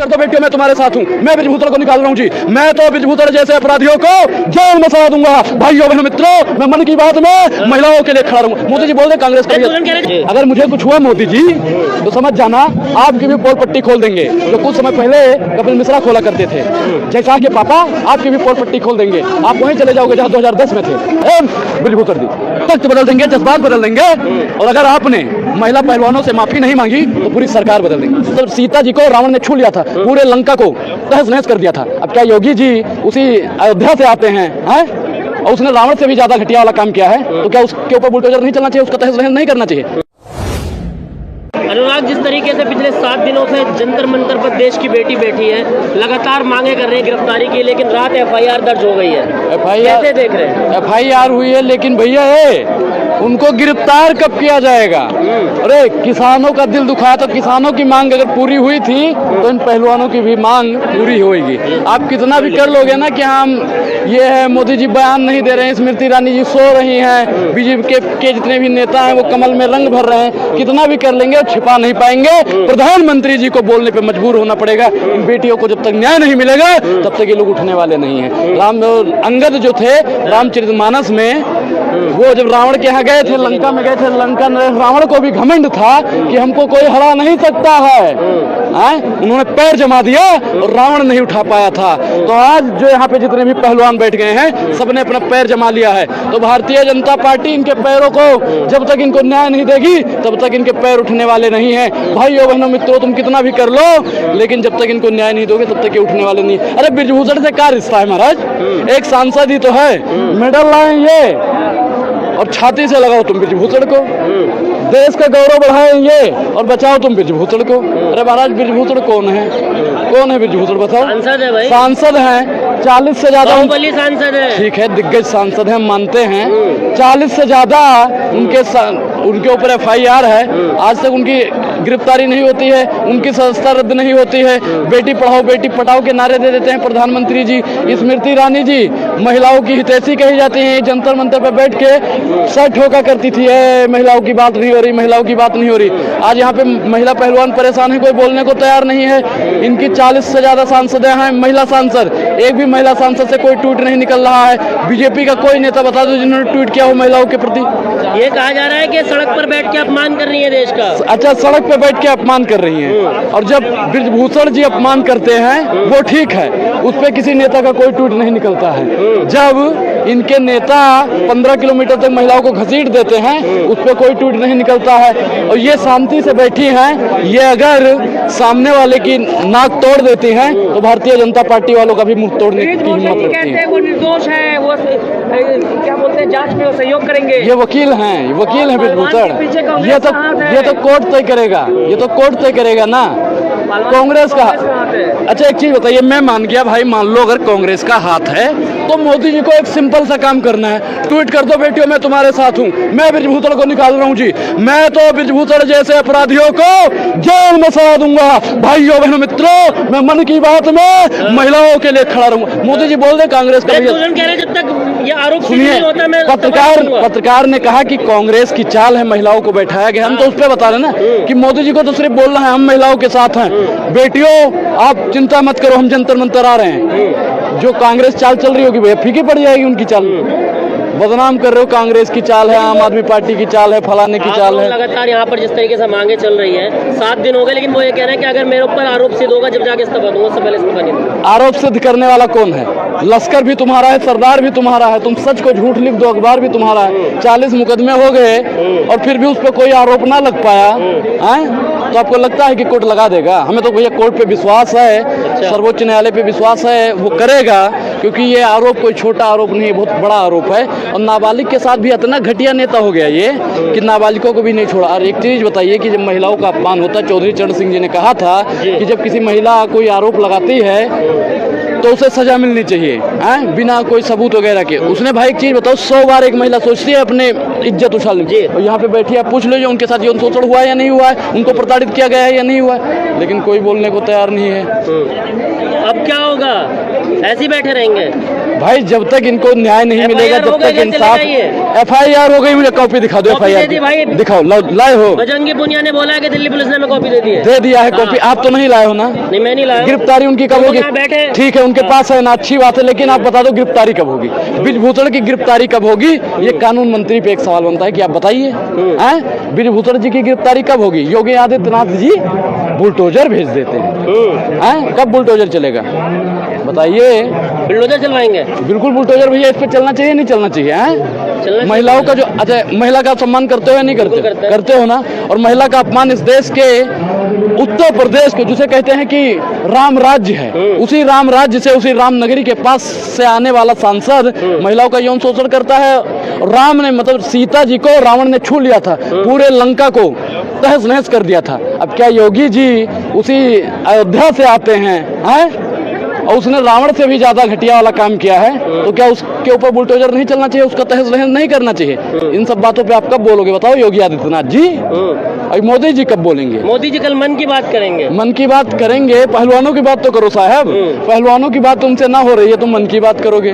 कर दो बेटियों, मैं तुम्हारे साथ हूँ। मैं ब्रजभूषण को निकाल रहा हूँ जी, मैं तो ब्रजभूषण जैसे अपराधियों को जेल में सजा दूंगा। भाइयों बहनों मित्रों, मैं मन की बात में महिलाओं के लिए खड़ा रहूंगा। मोदी जी बोल रहे कांग्रेस का, अगर मुझे कुछ हुआ मोदी जी तो समझ जाना आपकी भी पोल पट्टी खोल देंगे, जो कुछ समय पहले कपिल मिश्रा खोला करते थे। जैसा कि पापा आपकी भी पोल पट्टी खोल देंगे, आप वहीं चले जाओगे जहाँ 2010 में थे। ब्रजभूषण जी तख्त बदल देंगे, जज्बात बदल देंगे, और अगर आपने महिला पहलवानों से माफी नहीं मांगी तो पूरी सरकार बदल देंगे। तो सीता जी को रावण ने छू लिया था, पूरे लंका को तहस नहस कर दिया था। अब क्या योगी जी उसी अयोध्या से आते हैं, और उसने रावण से भी ज्यादा घटिया वाला काम किया है, तो क्या उसके ऊपर बुलडोजर नहीं चलना चाहिए, उसका तहस नहस नहीं करना चाहिए? अनुराग, जिस तरीके से पिछले 7 दिनों से जंतर मंतर पर देश की बेटी बैठी है, लगातार मांगे कर रहे हैं गिरफ्तारी की, लेकिन रात FIR दर्ज हो गई है। कैसे देख रहे हैं? FIR हुई है, लेकिन भैया उनको गिरफ्तार कब किया जाएगा? अरे किसानों का दिल दुखाया, तो किसानों की मांग अगर पूरी हुई थी तो इन पहलवानों की भी मांग पूरी होगी। आप कितना भी कर लोगे ना कि हम ये है, मोदी जी बयान नहीं दे रहे हैं, स्मृति ईरानी जी सो रही हैं, बीजेपी के जितने भी नेता हैं वो कमल में रंग भर रहे हैं, कितना भी कर लेंगे छिपा नहीं पाएंगे। प्रधानमंत्री जी को बोलने पे मजबूर होना पड़ेगा। इन बेटियों को जब तक न्याय नहीं मिलेगा तब तक ये लोग उठने वाले नहीं हैं। अंगद जो थे रामचरितमानस में, वो जब रावण के यहाँ गए थे, लंका में गए थे, लंका रावण को भी घमंड था कि हमको कोई हरा नहीं सकता है, उन्होंने पैर जमा दिया और रावण नहीं उठा पाया था। तो आज जो यहाँ पे जितने भी पहलवान बैठ गए हैं, सबने अपना पैर जमा लिया है। तो भारतीय जनता पार्टी इनके पैरों को जब तक इनको न्याय नहीं देगी तब तक इनके पैर उठने वाले नहीं हैं। भाइयों बहनों मित्रों, तुम कितना भी कर लो, लेकिन जब तक इनको न्याय नहीं दोगे तब तक ये उठने वाले नहीं। अरे ब्रजभूषण से क्या रिश्ता है महाराज? एक सांसद ही तो है, मेडल लाए ये, और छाती से लगाओ तुम ब्रजभूषण को, देश का गौरव बढ़ाएंगे और बचाओ तुम ब्रजभूषण को। अरे महाराज, ब्रजभूषण कौन है? कौन है ब्रजभूषण? बताओ। सांसद है भाई, सांसद हैं, 40 से ज्यादा सांसद है। ठीक है, दिग्गज सांसद हैं, मानते हैं। 40 से ज्यादा उनके ऊपर FIR है, आज तक उनकी गिरफ्तारी नहीं होती है, उनकी सदस्यता रद्द नहीं होती है। बेटी पढ़ाओ बेटी पढ़ाओ के नारे दे देते हैं प्रधानमंत्री जी। स्मृति ईरानी जी महिलाओं की हितैषी कही जाती है, जंतर मंतर पर बैठ के सर ठोका करती थी, महिलाओं की बात नहीं हो रही, महिलाओं की बात नहीं हो रही। आज यहाँ पे महिला पहलवान परेशान है, कोई बोलने को तैयार नहीं है। इनकी 40 से ज्यादा सांसद हैं, महिला सांसद, एक भी महिला सांसद से कोई ट्वीट नहीं निकल रहा है। बीजेपी का कोई नेता बता दो जिन्होंने ट्वीट किया हो महिलाओं के प्रति। ये कहा जा रहा है कि सड़क पर बैठ के अपमान कर रही है देश का। अच्छा, सड़क पे बैठ के अपमान कर रही हैं, और जब ब्रजभूषण जी अपमान करते हैं वो ठीक है, उस पे किसी नेता का कोई ट्वीट नहीं निकलता है। जब इनके नेता 15 किलोमीटर तक महिलाओं को घसीट देते हैं, उस पे कोई ट्वीट नहीं निकलता है। और ये शांति से बैठी हैं, ये अगर सामने वाले की नाक तोड़ देती हैं तो भारतीय जनता पार्टी वालों का भी मुंह तोड़ने की हिम्मत रखती है। वो निर्दोष है, वो क्या बोलते हैं, जांच में वो सहयोग करेंगे। ये वकील हैं ब्रजभूषण, ये तो कोर्ट तय करेगा, ये तो कोर्ट तय करेगा ना। कांग्रेस का, अच्छा एक चीज बताइए, मैं मान गया भाई, मान लो अगर कांग्रेस का हाथ है तो मोदी जी को एक सिंपल सा काम करना है, ट्वीट कर दो बेटियों मैं तुम्हारे साथ हूँ, मैं ब्रजभूषण को निकाल रहा हूँ जी, मैं तो ब्रजभूषण जैसे अपराधियों को जेल में सजा दूंगा। भाइयों बहनों मित्रों, मैं मन की बात में महिलाओं के लिए खड़ा रहूंगा। मोदी जी बोल दे कांग्रेस का, जब तक ये आरोप सुनिए, पत्रकार ने कहा कि कांग्रेस की चाल है महिलाओं को बैठाया गया। हम तो उस पर बता रहे ना कि मोदी जी को तो सिर्फ बोलना है हम महिलाओं के साथ हैं। बेटियों आप चिंता मत करो, हम जंतर मंतर आ रहे हैं। जो कांग्रेस चाल चल रही होगी भैया फीकी पड़ जाएगी उनकी चाल। बदनाम कर रहे हो, कांग्रेस की चाल है, आम आदमी पार्टी की चाल है, फलाने की चाल है। लगातार यहाँ पर जिस तरीके से मांगे चल रही है, 7 दिन हो गए, लेकिन वो ये कह रहे हैं कि अगर मेरे ऊपर आरोप सिद्ध होगा जब जाके इस्तीफा दूंगा, उससे पहले इस्तीफा नहीं दूंगा। आरोप सिद्ध करने वाला कौन है? लश्कर भी तुम्हारा है, सरदार भी तुम्हारा है, तुम सच को झूठ लिख दो, अखबार भी तुम्हारा है। 40 मुकदमे हो गए और फिर भी उस पर कोई आरोप ना लग पाया है, तो आपको लगता है कि कोर्ट लगा देगा? हमें तो भैया कोर्ट पे विश्वास है, सर्वोच्च न्यायालय पे विश्वास है, वो करेगा, क्योंकि ये आरोप कोई छोटा आरोप नहीं है, बहुत बड़ा आरोप है। और नाबालिग के साथ भी इतना घटिया नेता हो गया ये कि नाबालिगों को भी नहीं छोड़ा। और एक चीज बताइए कि जब महिलाओं का अपमान होता है, चौधरी चरण सिंह जी ने कहा था कि जब किसी महिला कोई आरोप लगाती है तो उसे सजा मिलनी चाहिए, हैं, बिना कोई सबूत वगैरह के। उसने भाई एक चीज बताओ, 100 बार एक महिला सोचती है अपने इज्जत उछालने की, और यहाँ पे बैठी है, पूछ लो जो उनके साथ यौन शोषण हुआ है या नहीं हुआ है, उनको प्रताड़ित किया गया है या नहीं हुआ है, लेकिन कोई बोलने को तैयार नहीं है। अब क्या होगा, ऐसे ही बैठे रहेंगे? भाई जब तक इनको न्याय नहीं मिलेगा, FIR जब हो गई तक क्या? इंसाफ। चलेगा ये? FIR हो गई, मुझे कॉपी दिखा दो कॉपी दे दी भाई। FIR दिखाओ, लाए हो? बजरंगी पुनिया ने बोला है कि दिल्ली पुलिस ने हमें कॉपी दे दी है। दे दिया है कॉपी, आप तो नहीं लाए हो ना? नहीं, मैं नहीं लाया। गिरफ्तारी उनकी कब वो होगी? यहाँ बैठे। ठीक है, उनके पास है ना, अच्छी बात है, लेकिन आप बता दो गिरफ्तारी कब होगी? ब्रिजभूषण की गिरफ्तारी कब होगी? ये कानून मंत्री पे एक सवाल बनता है कि आप बताइए, हैं, ब्रिजभूषण जी की गिरफ्तारी कब होगी? योगी आदित्यनाथ जी बुलडोजर भेज देते हैं, कब बुलडोजर चलेगा बताइए? बुलडोजर चलवाएंगे? बिल्कुल बुलडोजर भैया, इस पे चलना चाहिए नहीं चलना चाहिए? हैं, महिलाओं का जो, अच्छा महिला का सम्मान करते हो या नहीं करते? करते हो ना? और महिला का अपमान इस देश के उत्तर प्रदेश के, जिसे कहते हैं कि राम राज्य है, उसी राम राज्य से, उसी राम नगरी के पास से आने वाला सांसद महिलाओं का यौन शोषण करता है। राम ने, मतलब सीता जी को रावण ने छू लिया था, पूरे लंका को तहस नहस कर दिया था। अब क्या योगी जी उसी अयोध्या से आते हैं, और उसने रावण से भी ज्यादा घटिया वाला काम किया है, तो क्या उसके ऊपर बुलडोजर नहीं चलना चाहिए? उसका तहस नहस नहीं करना चाहिए? इन सब बातों पे आप कब बोलोगे बताओ योगी आदित्यनाथ जी? और मोदी जी कब बोलेंगे? मोदी जी कल मन की बात करेंगे। मन की बात करेंगे? पहलवानों की बात तो करो साहब, पहलवानों की बात तुमसे ना हो रही है, तुम मन की बात करोगे?